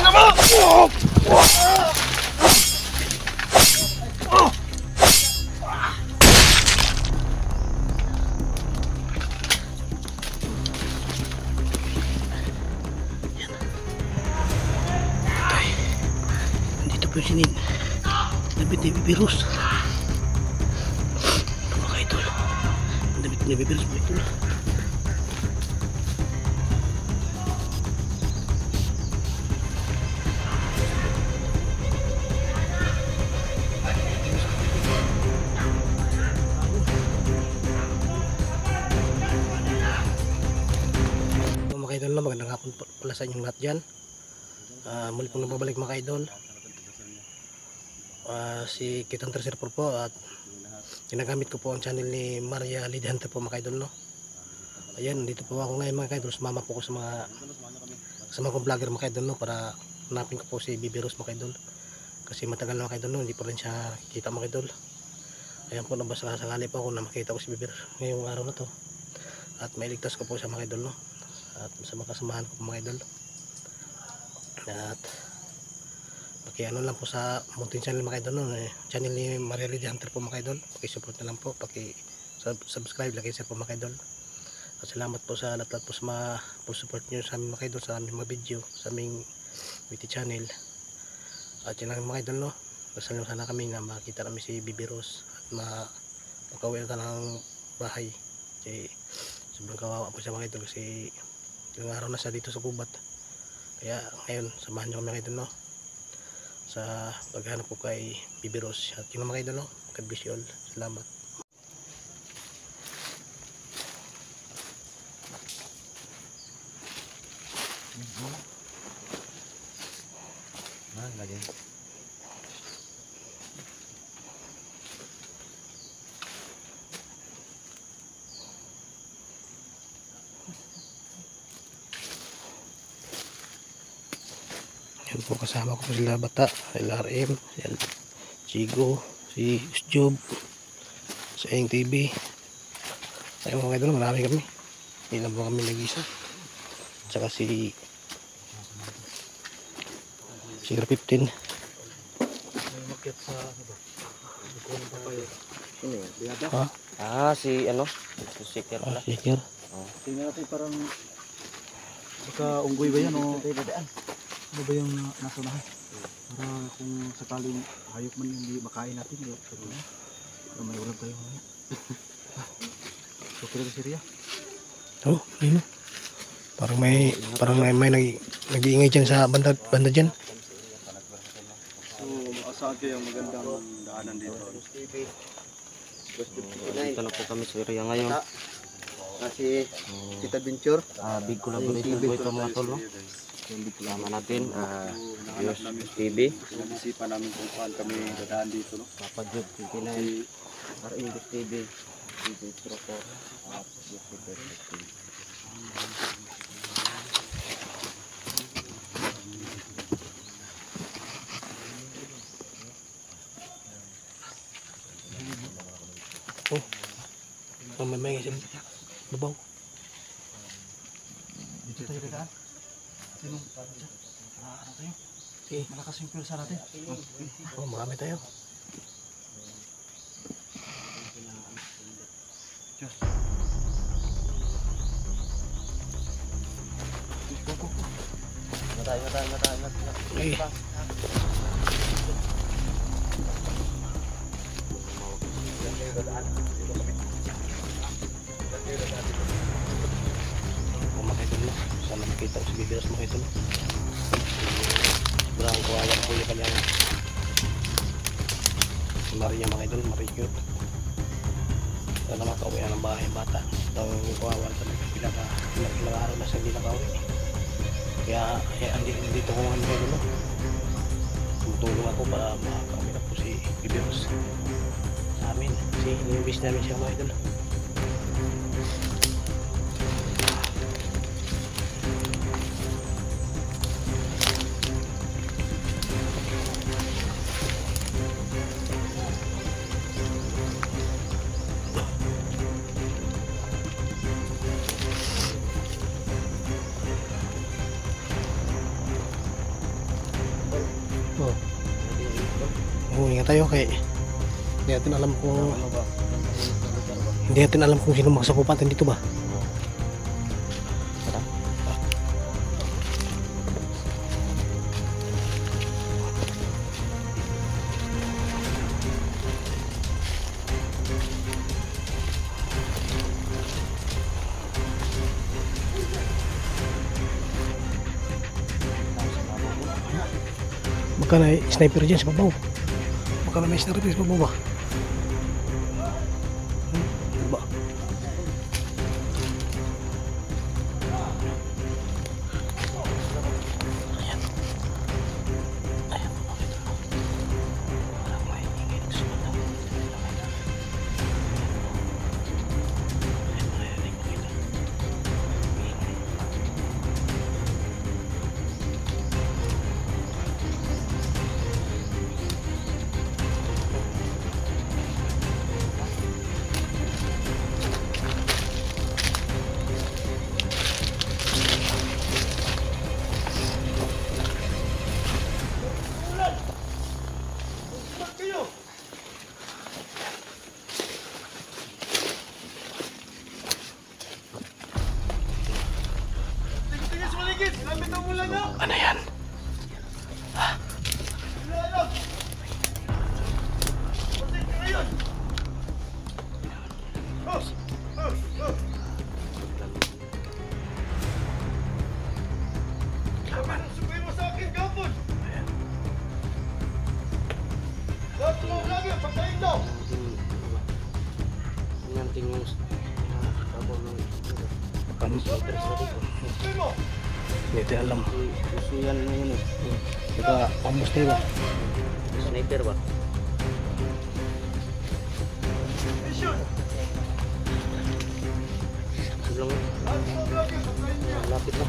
Dito po yung sinin. Damit na virus. Ito mga idol. Damit na virus mga idol. Mga idol na magandang hapon pala sa inyong lahat dyan. Muli pong nababalik mga idol. Si Kitang Treasure po at ginagamit ko po ang channel ni Maria Lady Hunter po mga idol, no. Ayan, dito po ako ngayon mga idol. Sumama po ko sa mga kong vlogger mga idol, no, para hanapin ko po si Bibi Rose mga idol. Kasi matagal na mga idol, no, hindi pa rin siya kita mga idol. Ayan po, nabasa sakali po ako na makita ko si Bibi Rose ngayong araw na to. At mailigtas ko po siya mga idol, no. At sa mga kasamahan ko mga idol. At ano lang po sa munting channel mga idol, no, channel ni Maria Lady Hunter po mga idol. Paki-support na lang po, paki-subscribe, like, share po mga idol. At salamat po sa lahat po sa mga support niyo sa aming mga idol, sa aming mga video, sa aming witty channel. At yun lang mga idol, no. Dasal nyo sana kami na makita namin si Bibi Rose at makauwi na ng bahay. Kasi sobrang kawawa po siya mga idol, kasi ilang araw na siya dito sa gubat. Kaya ngayon samahan nyo kami mga idol, no, sa paghanap ko kay Bibi Rose. At yun mga idol, no, God bless you all. Salamat. Lagi. Yan po, kasama ko po sila bata, LRM, yan, Chigo, si Job, sa Eng TV. Ayun mga idol, marami kami. Hindi lang po kami nag-isa. Tsaka si Sigra 15. Ha? Si ano? Si Siker pala. Siker. Tingnan natin, parang baka unggoy ba yan o ano ba yung nasa unahan? Para kung sakaling hayop man hindi makain natin, may ulam tayo ngayon. So, kaya Syria? Oh, ayun. Parang may nag-iingay dyan sa banda dyan. So, saan kayo magandang daanan dito? Dito na po kami sa area ngayon. Kasi Tita Adventure. Big collaboration po ito mga tol, no? Kasama natin, Diyos TV. Pinag-isipan namin kung saan kami dadaan dito, no? Papa Job 29, R-Index TV, TV Proper, at Diyos TV. Oh, may isim. Babaw. Dito tayo dadaan. Sinong ano tayo? Malakas yung pwersa natin. Oh, marami tayo. Diyos. Matay. Ay. Mga idol, no, sana makita ko si Bibi Rose mga idol. Sobrang kawawa po yung kanyang si Maria mga idol, Maria cute. Sana makauwi ng bahay bata. Ito yung kawawa talaga, ilang araw na siya hindi nakauwi. Kaya dito ko mga idol, no, tumutulong ako para makauwi na po si Bibi Rose sa amin. Kasi iniimbis namin siya mga idol. Oh. Pwede yung intro. Ingat tayo kay hindi natin alam kung Ano ba? hindi natin alam kung sino makasakupatan dito ba. Tara. Baka na sniper dyan sa babaw. Baka na may sniper sa babaw ba? Ba? Ayan. Ayan po mga idol. Parang may ingay nagsusunod. Ayan mga idol, mga idol. Ingay. Ano yan? Laban. Nanting yung kabel ng Kami hindi tayo alam. gusto yan na yun eh. Baka pambus tayo ba? Sniper ba? Lang. Lapit na.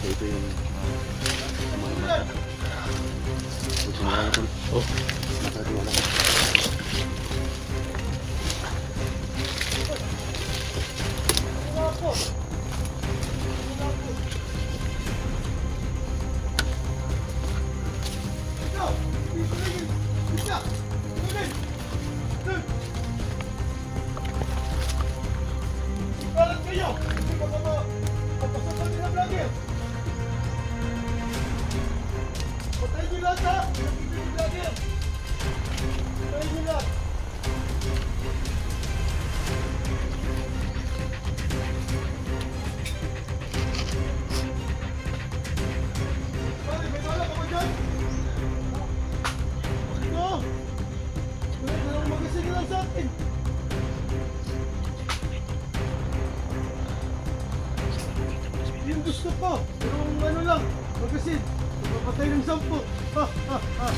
Ito yung mga mata. Gusto mo lang ito. Oh. Nakatiwala ka. Yung gusto ko, yung ano lang, magasin, mapatay ng 10. Ha, ha, ha.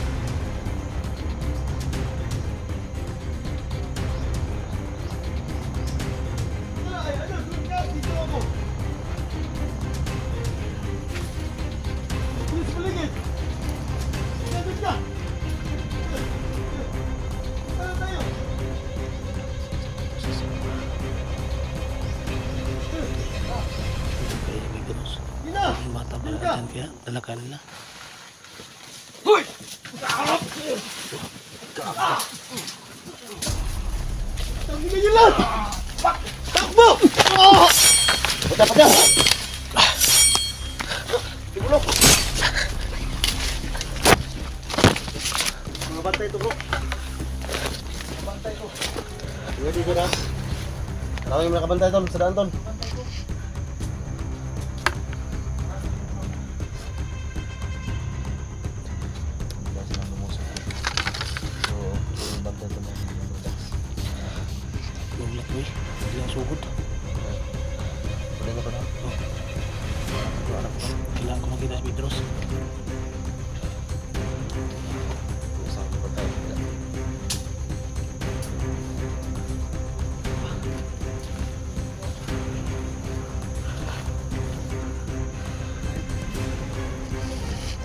Ay, ano, doon ka, dito ako. Please, paligid. Sabit ka. Ano tayo? Ina! Ang bata pala dyan kaya dalaga nila. Hoy! Tangin niyo lang! Takbo! Pada. Tibulok. Mga bantay ito bro. Mga bantay ito. Ready ko na. Tawagin mo na kabantay tol, sa daan tol. Nulak ko eh. Hindi ang sugod. Kailangan ko makita si Pedros.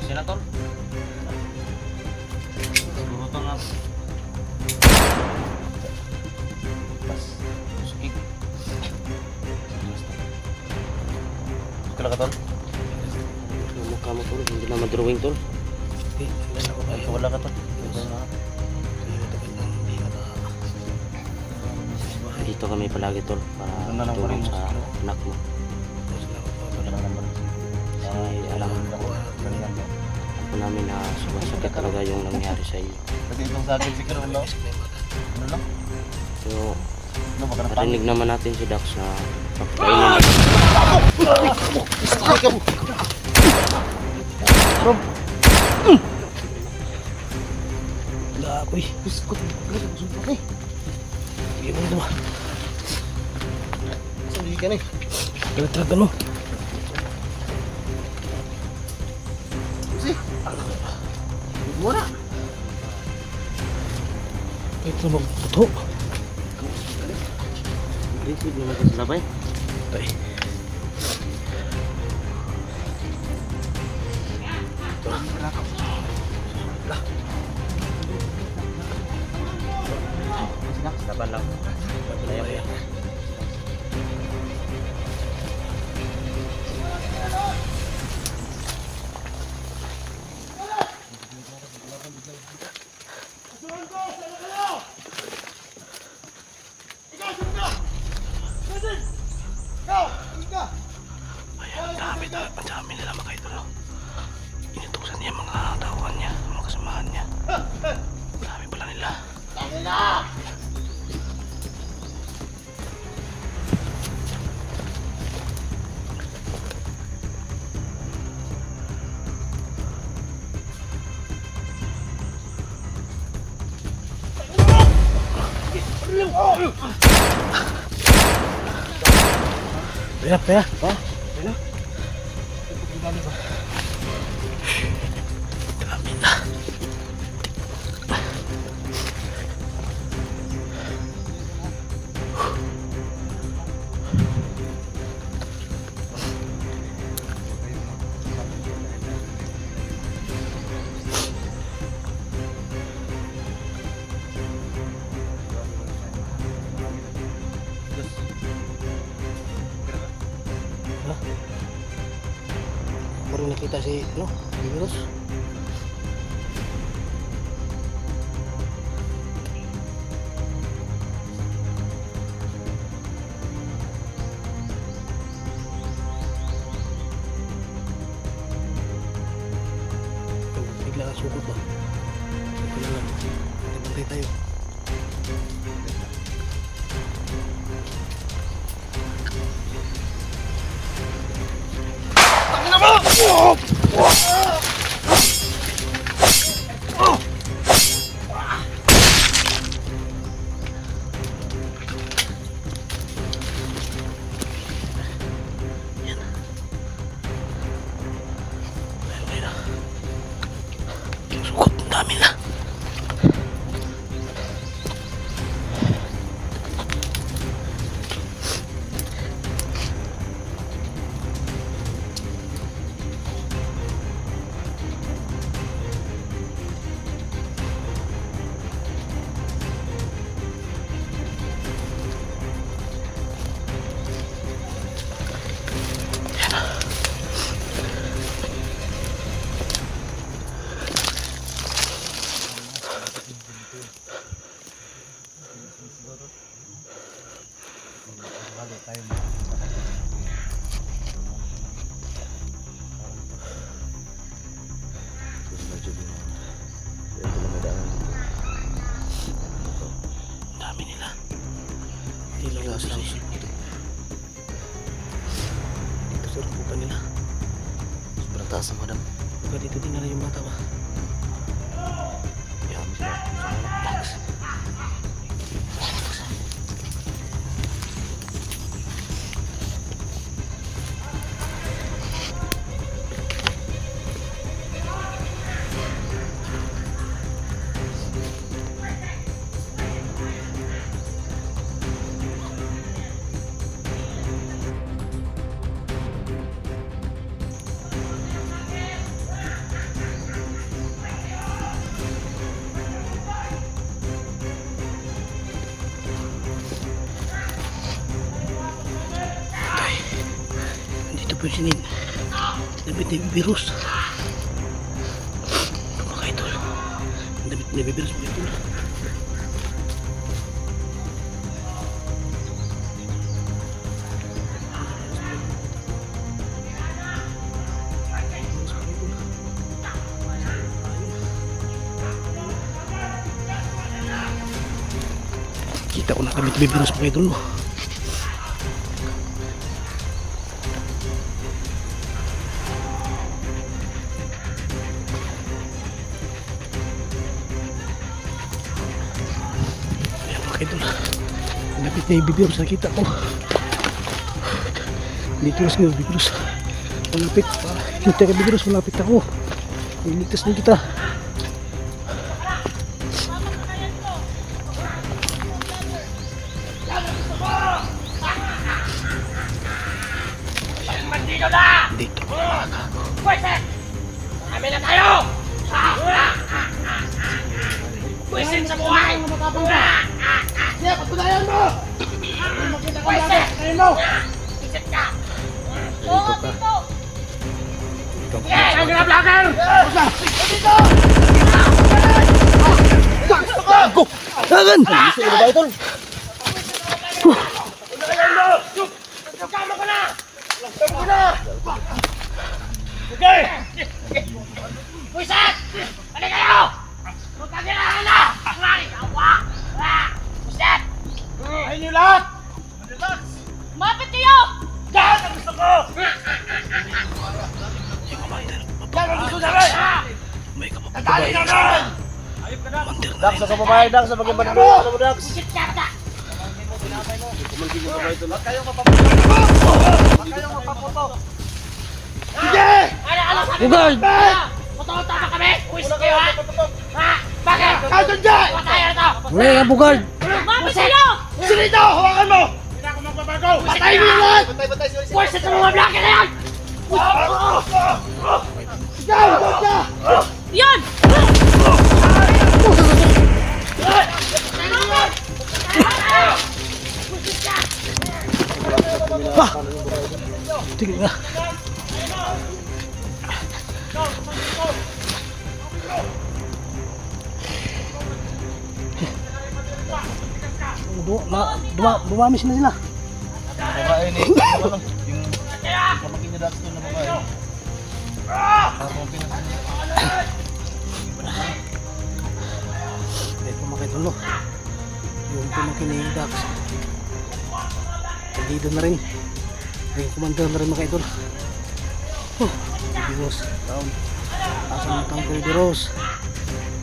Sila tol. Siguro to nga. Pas. Sukik. ka tol. Mukha mo tol, hindi na madrawing tol. Hindi na ako Ay, kayo. wala ka tol. Dito kami palagi tol para Ano na lang pa rin tulong sa mo? anak mo. Wala lang naman. Ay, alam Kanina mo. po namin na sumasakit talaga yung nangyari sa iyo. Kasi itong sa akin si Karoon, no? Ano lang? So, Ano, baka na narinig naman natin si Dax na pagkainin Ay, ka mo! Wala ako eh. Biskot! Wala ka sumpah eh! Sige mo ito ba? Saan ka na eh? Talaga mo. Kasi! Muna! Ito magputo. Aggressive naman sa labay. Tay. Laban lang. Ayan. Ayan, ang dami nila mga idol. No? Inutusan niya mga tauhan niya, mga kasamahan niya. Dami pala nila. Pera. Ha? Pera? Dami na. Baru nakita si virus. Bigla ang sugod ba? Ito na lang. Bantay tayo. Sugot, ang dami na. Dami nila. Hindi lang sa dito sa rambutan nila. Sobrang taas ang madam. Baka dito din nila yung bata ba? Yan sila. Tax. po yung sinin. Damit na virus. Mga idol. Damit na virus mga idol. Kita ko na kami virus mga idol. Idol, lapit na yung bibirus, nakita ko dito na siya bibirus, malapit, kita ka bibirus, malapit ako, iligtas din kita. Dito kami na tayo! Pwisit sa buhay! Siya, patunayan mo! Makita ko lang! Kain mo! Pwisit ka! Oo, dito! Ang mga vlogger! Dito! ako! Dagan! Gusto mo ba ito? Patunayan mo! Kama ko na! Kama ko na! Okay! Pwisit! Ano kayo? Magkagirahan na! Pwisit! Ayun niyo lahat! Relax! Mapit kayo! Diyan ang gusto ko! Diyan ang gusto namin! May Tadali namin! Ayop ka na! Dax, sa kababae, Dax, sa bagay banang mo, sa Dax. Pwisit ka ka! Kumalkin mo ba ito? Huwag kayong mapaputo! Sige! Ano sabi mo? Bugard! Puto-tama kami! Pwisit kayo ha? Ha? Bakit? Kaldon dyan! Patay na to! Wala nga Bugard! Mapit kayo! Sino ito? Hawakan mo! Hindi na ako magbabago! Patay mo yun lahat! Pwisit sa mga vlogger na yan! Ikaw! Yan! Tingin nga. Dumamis na sila. Babae ni, yung pamangkin niya Dax doon na babae. Ito mga idol, yung pamangkin ni Dax dito na rin, yung kumandar na rin mga idol. Biros taon, asan ang taon ko ni Biros,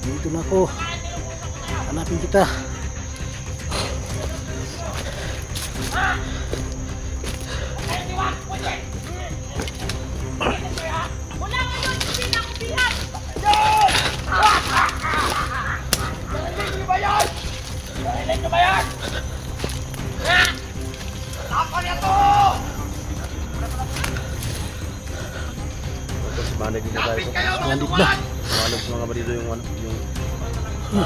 dito na ako, hanapin kita. Manag din na tayo. Mandig na. Manag sa mga marido yung ano, yung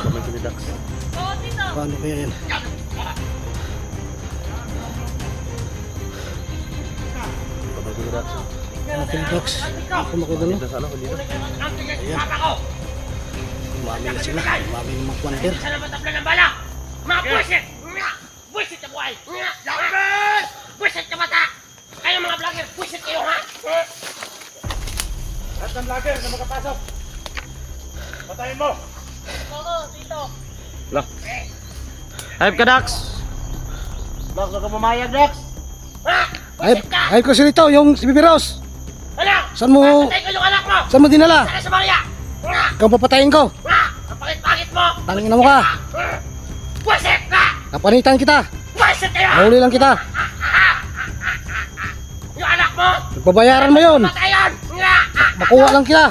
pamangkin ni Dax. Paano kaya yan? Pamangkin ni Dax. Pamangkin ni Dax, ako mga idol. Dito sa ano, dito. Ayan, umami na sila, umami na mag-wander. Sana matabla ng bala! Mga buwisit! Buwisit na buhay! Lapit! Buwisit na mata! Kayo mga vlogger, buwisit kayo ha! Lahat ng vlogger na makapasok! Patayin mo! Oo, dito! Lah. Hype ka Dax. Dax, ka mamayag Dax. Ha! Ay, Buwisit ka! ay ko si Rito, yung si Bibiros. Ano? Saan mo, Patay ko yung anak mo! saan mo dinala? Sana sa Maria! Ikaw papatayin ko. Ang pangit-pangit mo! Tangin na mo ka. Buwisit ka! Kapanitan kita. Buwisit kayo! Mahuli lang kita. Yung anak mo! Pagbabayaran mo yun. Patayan! Makuha lang kita.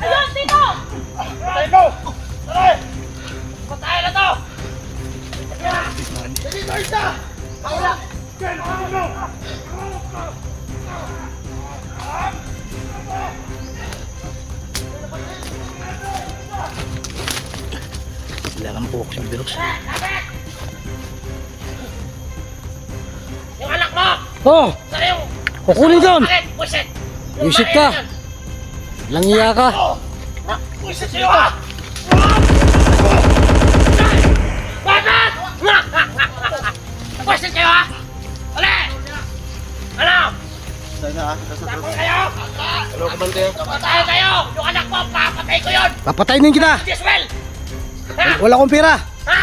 Ayun, dito! Patay mo! Patay! Patay na to! Dito isa! Hawala! Sila Tampo ako siyang virus. Yung anak mo! Oh! Saan yung... Kukunin doon! Bakit? Buisit! Buisit ka! Langiya ka! Buisit sa'yo ha! Bakit? Buisit kayo ha! Uli! Ano? Tayo na, Tapos kayo! Hello, kabante. Tayo kayo! Yung anak mo, papatay ko yun! Papatayin din kita! Jiswell! Wala akong pera! Ha?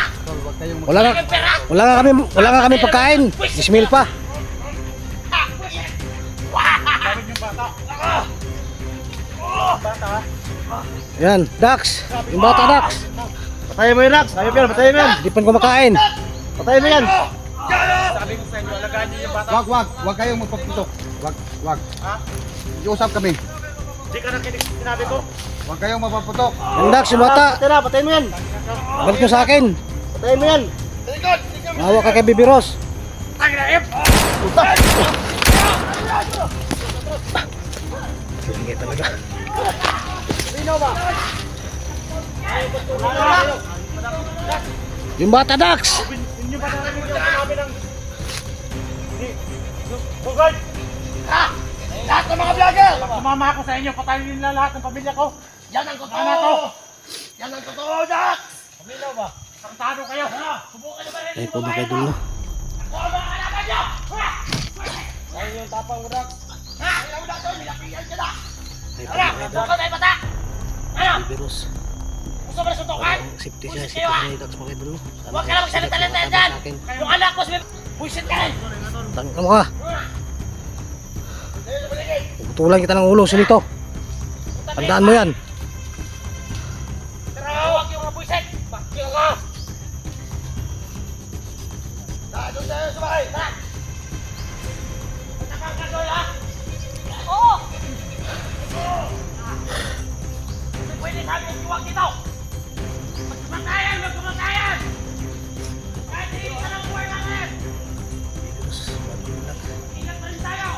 Wala nga, Yung pera! wala nga kami pagkain! Ismail pa! Ha? Buisit! Yan, Dax! Yung bata, Dax! Patayin mo yan, Rax. Ayaw yan, patayin mo yan. Hindi pa kumakain! Patayin mo yan. Wag kayong magpaputok. Wag. Ha? Iusap kami. Di ka nakinig sinabi ko. Wag kayong mapaputok. Yung Dax, yung bata! Patayin mo yan. Balik mo sa akin! Patayin mo yan. Mahawa ka kay Baby Rose! Sige talaga. Yung bata, Dax! Ha? Lahat ng mga vlogger! Sumama ako sa inyo, patayin nila lahat ng pamilya ko. Yan ang totoo! Yan ang totoo, Dax! Pamilya ba? Saktado kayo! Subukan nyo ba rin? Ay po ba kayo dulo? Ako ang mga kalaban nyo! Ha? Ayun yung tapang mo, Dax. Ha? Ayaw mo na ito, nilapiyan ka na! Ay po Ano? ba kayo Subukan tayo bata! Ano? Baby Rose? Gusto mo na suntukan? Safety siya, Buisit safety kayo ha? siya, Dax mo kayo dulo. Huwag ka lang magsalita-salita dyan! Yung anak ko, buisit ka rin! Tangka mo ka! Putulan kita ng ulo, sinito! Tandaan mo yan! Pero huwag yung mga buisit! Bakit ka! Doon tayo sa bahay! Tara! Magtakang ka doon ha? Oo! Pwede sabi yung iwag dito! Magkumakayan! Magkumakayan! Kahit hindi ka lang buhay namin! Ingat pa rin tayo!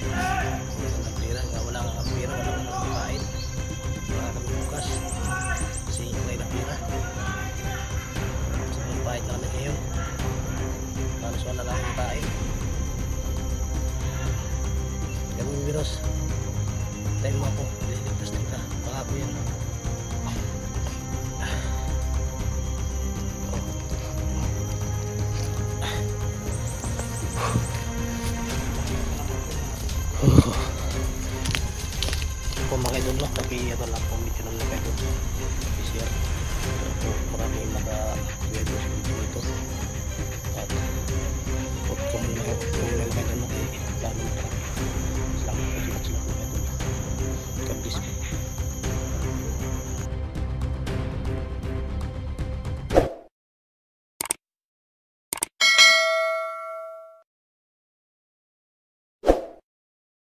Pera nga, wala nga kang pera, wala nga kang kain. Wala kami bukas. Kasi may na pera. So, may pahit na kami ngayon. Paano wala lang kang kain. Kaya mo yung virus. Tayo mo ako. Liligtas din ka. Pangako yan. Kung makidol lang, tapi ito lang po medyo lang nakidol kasi po maraming mga video dito at huwag kami